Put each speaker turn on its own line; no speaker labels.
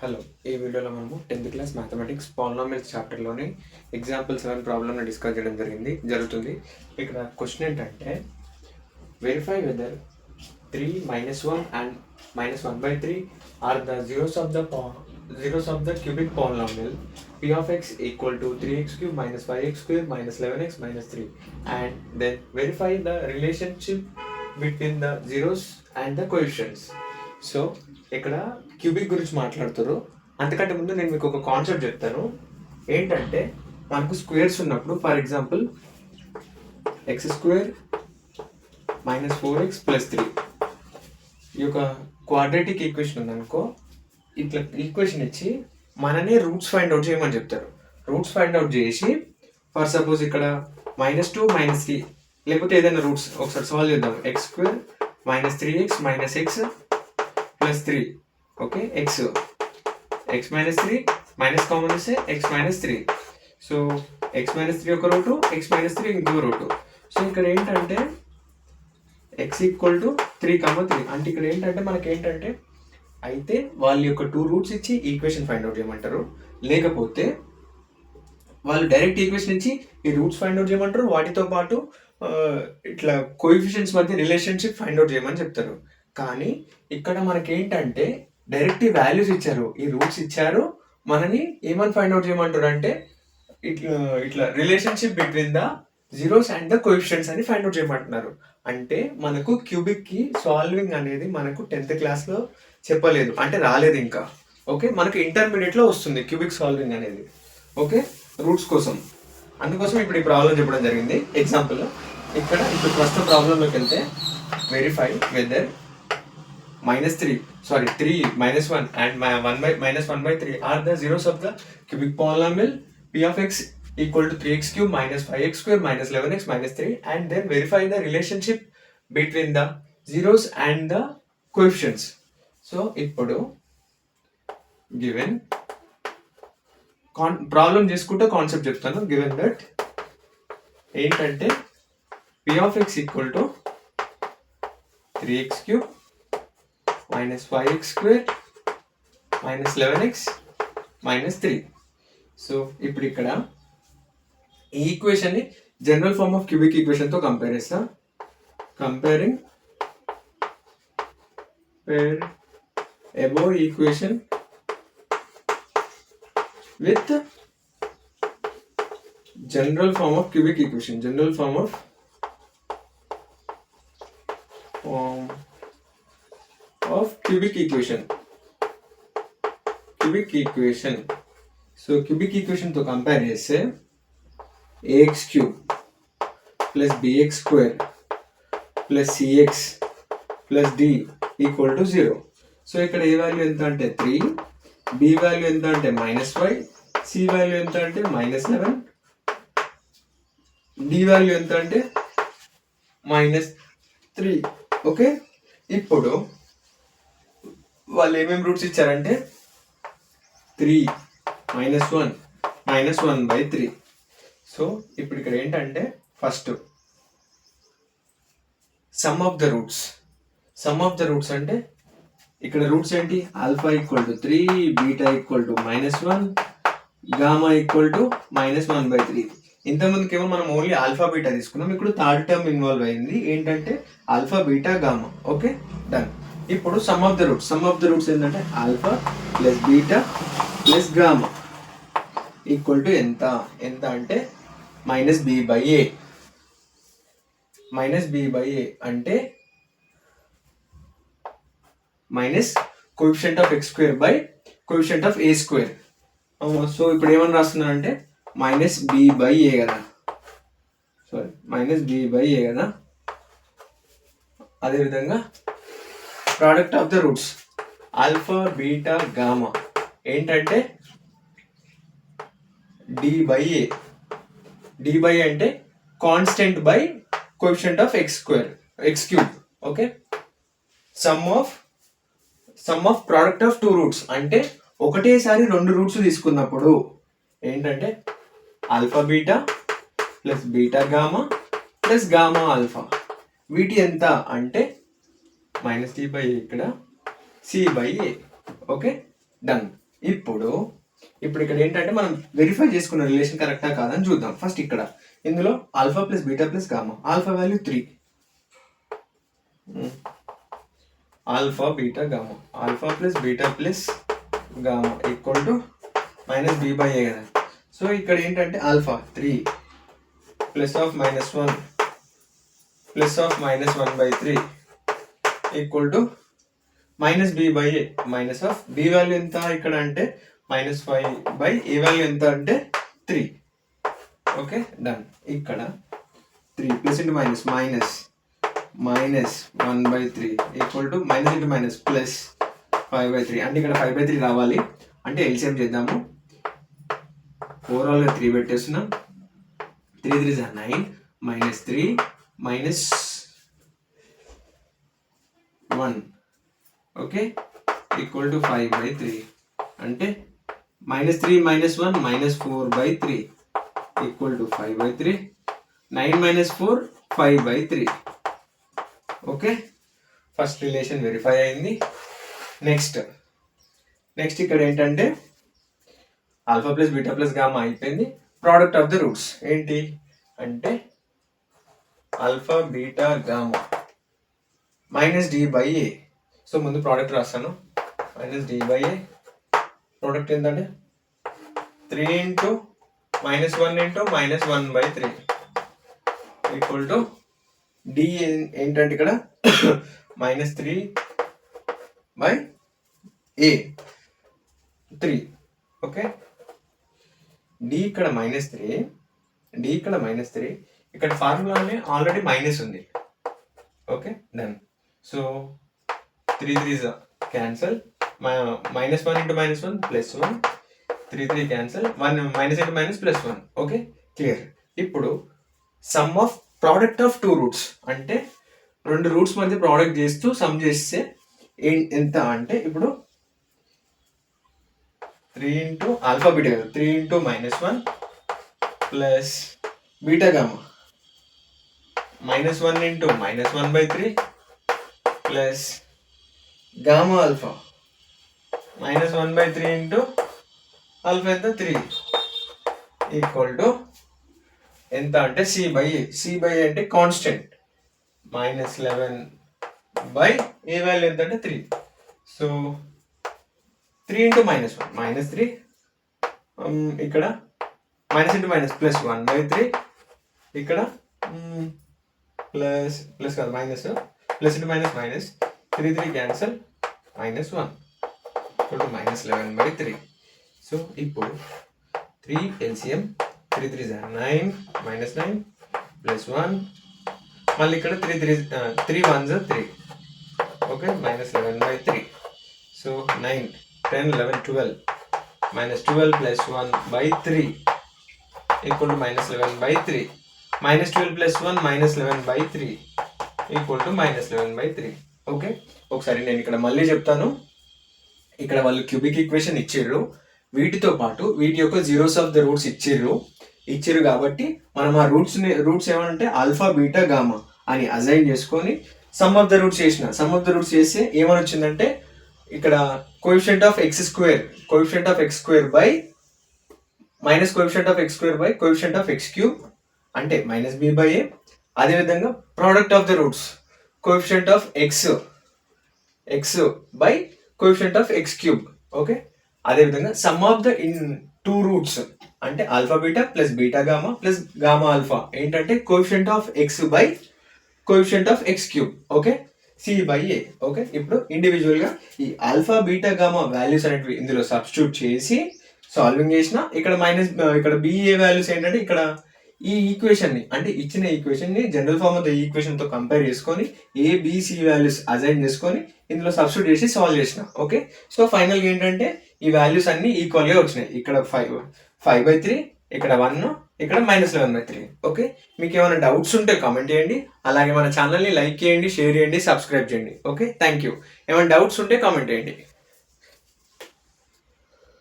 Hello, ఈ వీడియోలో మనము 10th క్లాస్ మ్యాథమెటిక్స్ పాలినామియల్స్ చాప్టర్లోని ఎగ్జాంపుల్ 7 ప్రాబ్లమ్ని డిస్కస్ చేయడం జరుగుతుంది. ఇక్కడ క్వశ్చన్ ఏంటంటే verify whether 3 -1 and -1/3 are the zeros of the cubic polynomial p of x equal to 3x³ - 5x² - 11x - 3 and then verify the relationship between the zeros and the coefficients. So ఇక్కడ cubic గురించి మాట్లాడుతారు. అంతకంటే ముందు నేను మీకు ఒక concept చెప్తాను. ఏంటంటే మనకు స్క్వేర్స్ ఉన్నప్పుడు, ఫర్ ఎగ్జాంపుల్ x² - 4x + 3 ఈ యొక్క క్వాడ్రాటిక్ ఈక్వేషన్ ఉందనుకో, ఇట్లా ఈక్వేషన్ ఇచ్చి మననే రూట్స్ ఫైండ్ అవుట్ చేయమని చెప్తారు. రూట్స్ ఫైండ్ అవుట్ చేసి ఫర్ సపోజ్ ఇక్కడ -2 - 3 లేకపోతే ఏదైనా రూట్స్ ఒకసారి సాల్వ్ చేద్దాం. x² - 3x - x + 3 okay, x - 3 minus common ఇస్తే x - 3. సో x - 3 ఒక రూటు, x - 3 ఇంకో రూటు. సో ఇక్కడ ఏంటంటే x = 3, 3 అంటే ఇక్కడ ఏంటంటే మనకి ఏంటంటే అయితే వాళ్ళ యొక్క 2 రూట్స్ ఇచ్చి ఈక్వేషన్ ఫైండ్ అవుట్ చేయమంటారు, లేకపోతే వాళ్ళు డైరెక్ట్ ఈక్వేషన్ ఇచ్చి ఈ రూట్స్ ఫైండ్ అవుట్ చేయమంటారు, వాటితో పాటు ఇట్లా కోఎఫిషియెంట్స్ మధ్య రిలేషన్షిప్ ఫైండ్ అవుట్ చేయమని చెప్తారు. కానీ ఇక్కడ మనకి ఏంటంటే డైరెక్ట్ వాల్యూస్ ఇచ్చారు, ఈ రూట్స్ ఇచ్చారు, మనని ఏమని ఫైండ్ అవుట్ చేయమంటారు అంటే ఇట్లా relationship between the zeros and the coefficients అని ఫైండ్ అవుట్ చేయమంటున్నారు. అంటే మనకు క్యూబిక్ కి సాల్వింగ్ అనేది మనకు 10th క్లాస్లో చెప్పలేదు, అంటే రాలేదు ఇంకా. ఓకే, మనకు ఇంటర్మీడియట్లో వస్తుంది క్యూబిక్ సాల్వింగ్ అనేది. ఓకే, రూట్స్ కోసం, అందుకోసం ఇప్పుడు ఈ ప్రాబ్లం చెప్పడం జరిగింది. ఎగ్జాంపుల్ ఇక్కడ ఇప్పుడు ఫస్ట్ ప్రాబ్లంలోకి వెళ్తే verify whether -3 -1 and -1/3 are the zeros of the cubic polynomial p of x equal to 3x³ - 5x² - 11x - 3 and then verify the relationship between the zeros and the coefficients. So ఇప్పుడు given problem చేసుకుంటే concept చెప్తాను. Given that ఏంటంటే p of x equal to 3x³ - 5x² - 11x - 3. So ఇప్పుడు ఇక్కడ ఈ equation ని general form of cubic equation తో compare చేస్తా. Comparing above equation with general form of cubic equation. General form of cubic equation. So cubic equation తో compare చేస్తే ax³ + bx² + cx + d = 0. So ఇక్కడ ఏ value ఎంత అంటే 3, b value ఎంత అంటే -5, c value ఎంత అంటే -11, d వాల్యూ ఎంత అంటే -3. ఓకే, ఇప్పుడు వాళ్ళు ఏమేమి రూట్స్ ఇచ్చారంటే 3 -1 -1/3. సో ఇప్పుడు ఇక్కడ ఏంటంటే first some of the roots అంటే ఇక్కడ రూట్స్ ఏంటి, ఆల్ఫా = 3, బీటా = -1, గామా = -1/3. ఇంతకుముందుకేమో మనం ఓన్లీ ఆల్ఫా బీటా తీసుకున్నాం, ఇప్పుడు థర్డ్ టర్మ్ ఇన్వాల్వ్ అయింది ఏంటంటే alpha beta gamma. Okay, done. ఇప్పుడు సమ్ ఆఫ్ ద రూట్స్ ఏంటంటే ఆల్ఫా + బీటా + గామా = ఎంత అంటే -b/a. -b/a అంటే minus coefficient of x² by coefficient of a². So ఇప్పుడు ఏమని రాస్తున్నానంటే -b/a కదా, -b/a కదా. అదేవిధంగా product of the roots alpha beta gamma ఏంటంటే d/a అంటే constant by coefficient of x³ okay. Some of product of 2 roots అంటే ఒకటేసారి 2 రూట్స్ తీసుకున్నప్పుడు ఏంటంటే alpha beta + beta gamma + gamma alpha, వీటి ఎంత అంటే -d/a ఇక్కడ c/a. Okay, done. ఇప్పుడు ఇక్కడ ఏంటంటే మనం వెరిఫై చేసుకున్న రిలేషన్ కరెక్టా కాదని చూద్దాం. ఫస్ట్ ఇక్కడ ఇందులో alpha plus beta plus gamma, alpha value 3, alpha beta gamma, alpha plus beta plus gamma equal to minus B by A కదా. సో ఇక్కడ ఏంటంటే alpha 3 plus of -1 plus of -1/3 equal to minus B by A, minus of B value ఎంత ఇక్కడ అంటే -5 A value ఎంత అంటే 3. Okay done. ఇక్కడ 3 plus into minus -1/3 equal to minus into minus plus 5/3 అంటే ఇక్కడ 5/3 రావాలి. అంటే ఎల్సిఎం చేద్దాము. ఓవరాల్గా 3 పెట్టేస్తున్నాం. 3 3 is 9 -3 -1 ఓకే ఈక్వల్ టు 5/3 అంటే -3 -1 -4/3 equal to 5/3. 9 - 4 5/3. Okay first relation verify అయింది. నెక్స్ట్ ఇక్కడ ఏంటంటే alpha plus beta plus gamma అయిపోయింది. ప్రోడక్ట్ ఆఫ్ ద రూట్స్ ఏంటి అంటే alpha beta gamma -d/a. So ముందు ప్రోడక్ట్ రాస్తాను. -d/a ప్రోడక్ట్ ఏంటంటే 3 × -1 × -1/3 ఈక్వల్ టు d ఏంటంటే ఇక్కడ -3/a3. ఓకే d ఇక్కడ -3 ఇక్కడ ఫార్ములానే ఆల్రెడీ మైనస్ ఉంది. Okay done. So 3 3s cancel, -1 × -1 +1, 3 3 cancel, 1 -1 +1. Okay clear. ఇప్పుడు sum of product of 2 roots అంటే 2 రూట్స్ మధ్య ప్రోడక్ట్ చేస్తూ సమ్ చేస్తే ఎంత అంటే ఇప్పుడు 3 × ఆల్ఫా బీటా కదా, 3 × -1 plus beta gamma -1 × -1/3 plus gamma alpha -1/3 × alpha ఎంత 3 ఈక్వల్ టు ఎంత అంటే c/a అంటే కాన్స్టెంట్ -11 ఏ వాల్యూ ఎంత అంటే 3. సో 3 × -1 -3 ఇక్కడ -1 +1/3 ఇక్కడ ప్లస్ కాదు minus, plus into minus 3 3 cancel, -1 -11/3. So ఇప్పుడు 3 LCM 3 3 is 9 -9 +1 మళ్ళీ ఇక్కడ 3 1s 3. Okay -11/3. So 9 10 11 12 -12 + 1/3 equal to -11/3. -12 + 1 -11/3 equal to -11/3. Okay ఒకసారి నేను ఇక్కడ మళ్ళీ చెప్తాను. ఇక్కడ వాళ్ళు క్యూబిక్ ఈక్వేషన్ ఇచ్చిర్రు, వీటితో పాటు వీటి యొక్క జీరోస్ ఆఫ్ ద రూట్స్ ఇచ్చిర్రు కాబట్టి మనం ఆ రూట్స్ ఏమంటే ఆల్ఫా బీటా గామా అని అజైన్ చేసుకొని సమ్ ఆఫ్ ద రూట్స్ చేస్తే ఏమని వచ్చిందంటే ఇక్కడ coefficient of x² by minus coefficient of x² by coefficient of x³ అంటే -b/a. అదేవిధంగా product of the roots coefficient of x by coefficient of x³. Okay అదేవిధంగా sum of the in 2 roots అంటే alpha beta plus beta gamma plus gamma alpha ఏంటంటే coefficient of x by coefficient of x³. Okay c/a. Okay ఇప్పుడు individual గా ఈ alpha beta gamma values అనేటివి ఇందులో substitute చేసి solving చేసిన ఇక్కడ BA వాల్యూస్ ఏంటంటే ఇక్కడ ఈ ఈక్వేషన్ ని అంటే ఇచ్చిన ఈక్వేషన్ ని general form of the equation తో కంపేర్ చేసుకొని ABC వాల్యూస్ అజైన్ చేసుకొని ఇందులో సబ్స్టిట్యూట్ చేసి సాల్వ్ చేసిన. ఓకే సో ఫైనల్ గా ఏంటంటే ఈ వాల్యూస్ అన్ని ఈక్వల్ గా వచ్చినాయి. ఇక్కడ 5/3, ఇక్కడ 1, ఇక్కడ -11/3. ఓకే మీకు ఏమైనా డౌట్స్ ఉంటే కామెంట్ చేయండి. అలాగే మన ఛానల్ని లైక్ చేయండి, షేర్ చేయండి, సబ్స్క్రైబ్ చేయండి. Okay thank you. ఏమైనా డౌట్స్ ఉంటే కామెంట్ చేయండి.